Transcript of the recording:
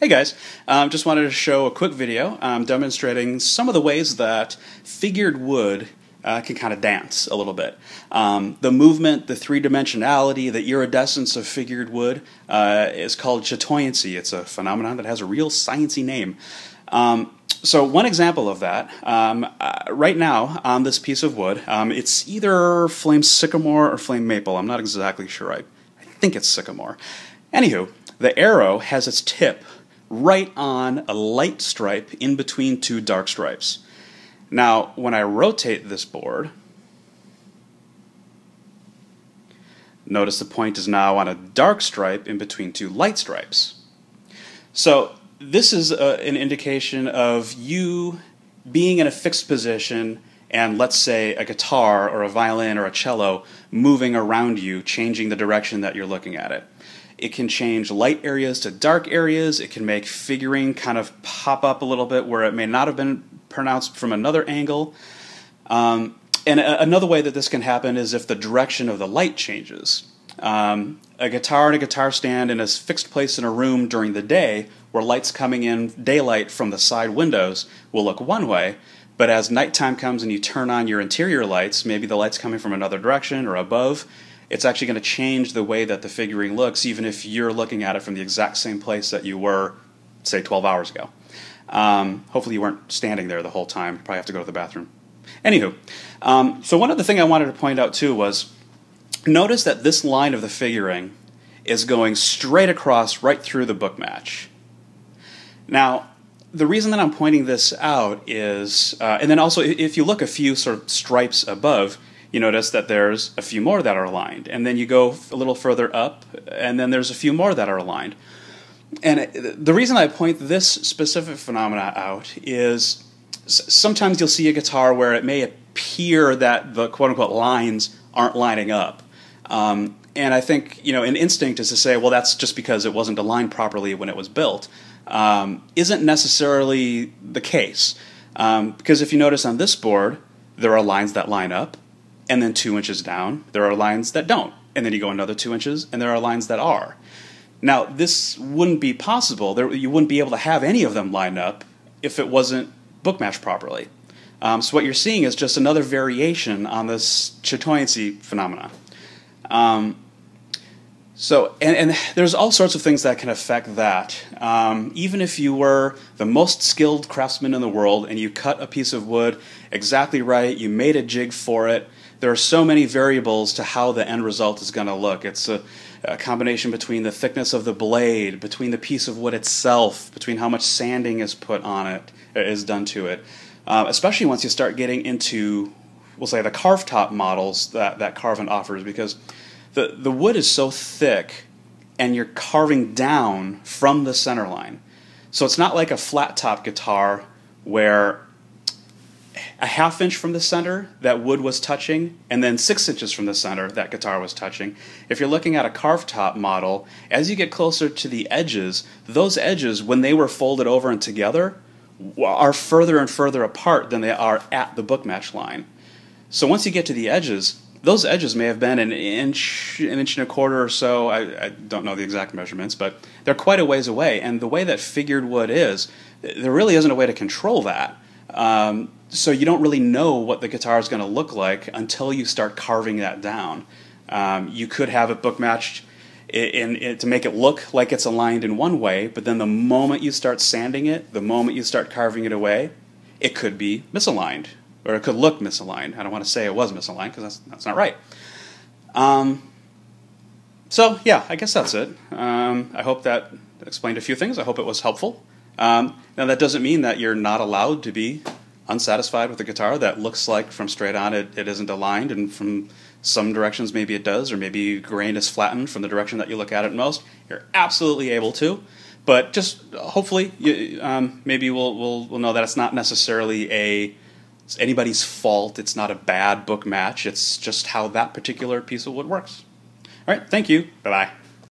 Hey guys, just wanted to show a quick video demonstrating some of the ways that figured wood can kind of dance a little bit. The movement, the three-dimensionality, the iridescence of figured wood is called chatoyancy. It's a phenomenon that has a real sciencey name. So one example of that, right now on this piece of wood, it's either flame sycamore or flame maple. I'm not exactly sure. I think it's sycamore. Anywho, the arrow has its tip right on a light stripe in between two dark stripes. Now, when I rotate this board, notice the point is now on a dark stripe in between two light stripes. So this is an indication of you being in a fixed position and, let's say, a guitar or a violin or a cello moving around you, changing the direction that you're looking at it. It can change light areas to dark areas. It can make figuring kind of pop up a little bit where it may not have been pronounced from another angle. And another way that this can happen is if the direction of the light changes. A guitar and a guitar stand in a fixed place in a room during the day where light's coming in, daylight from the side windows, will look one way. But as nighttime comes and you turn on your interior lights, maybe the light's coming from another direction or above, it's actually going to change the way that the figuring looks, even if you're looking at it from the exact same place that you were, say, 12 hours ago. Hopefully you weren't standing there the whole time. You probably have to go to the bathroom. Anywho, so one other thing I wanted to point out too was, notice that this line of the figuring is going straight across right through the book match. Now, the reason that I'm pointing this out is, and then also if you look a few sort of stripes above, you notice that there's a few more that are aligned. And then you go a little further up, and then there's a few more that are aligned. And the reason I point this specific phenomena out is sometimes you'll see a guitar where it may appear that the quote-unquote lines aren't lining up. And I think, an instinct is to say, well, that's just because it wasn't aligned properly when it was built. Isn't necessarily the case. Because if you notice on this board, there are lines that line up, and then 2 inches down, there are lines that don't. And then you go another 2 inches, and there are lines that are. Now, this wouldn't be possible. You wouldn't be able to have any of them line up if it wasn't book matched properly. So what you're seeing is just another variation on this chatoyancy phenomena. And there's all sorts of things that can affect that. Even if you were the most skilled craftsman in the world and you cut a piece of wood exactly right, you made a jig for it, there are so many variables to how the end result is going to look. It's a combination between the thickness of the blade, between the piece of wood itself, between how much sanding is put on it, is done to it. Especially once you start getting into, we'll say, the carved top models that Carvin offers, because the wood is so thick and you're carving down from the center line. So it's not like a flat top guitar where a ½ inch from the center that wood was touching, and then 6 inches from the center that guitar was touching. If you're looking at a carved top model, as you get closer to the edges, those edges, when they were folded over and together, are further and further apart than they are at the book match line. So once you get to the edges, those edges may have been an inch and a quarter or so. I don't know the exact measurements, but they're quite a ways away. And the way that figured wood is, there really isn't a way to control that. So you don't really know what the guitar is going to look like until you start carving that down. You could have it book matched to make it look like it's aligned in one way, but then the moment you start sanding it, the moment you start carving it away, it could be misaligned, or it could look misaligned. I don't want to say it was misaligned because that's not right. So yeah, I guess that's it. I hope that explained a few things. I hope it was helpful. Now that doesn't mean that you're not allowed to be unsatisfied with a guitar that looks like from straight on it isn't aligned, and from some directions maybe it does, or maybe grain is flattened from the direction that you look at it most. You're absolutely able to, but just hopefully maybe we'll know that it's not necessarily anybody's fault. It's not a bad book match. It's just how that particular piece of wood works. All right, thank you. Bye-bye.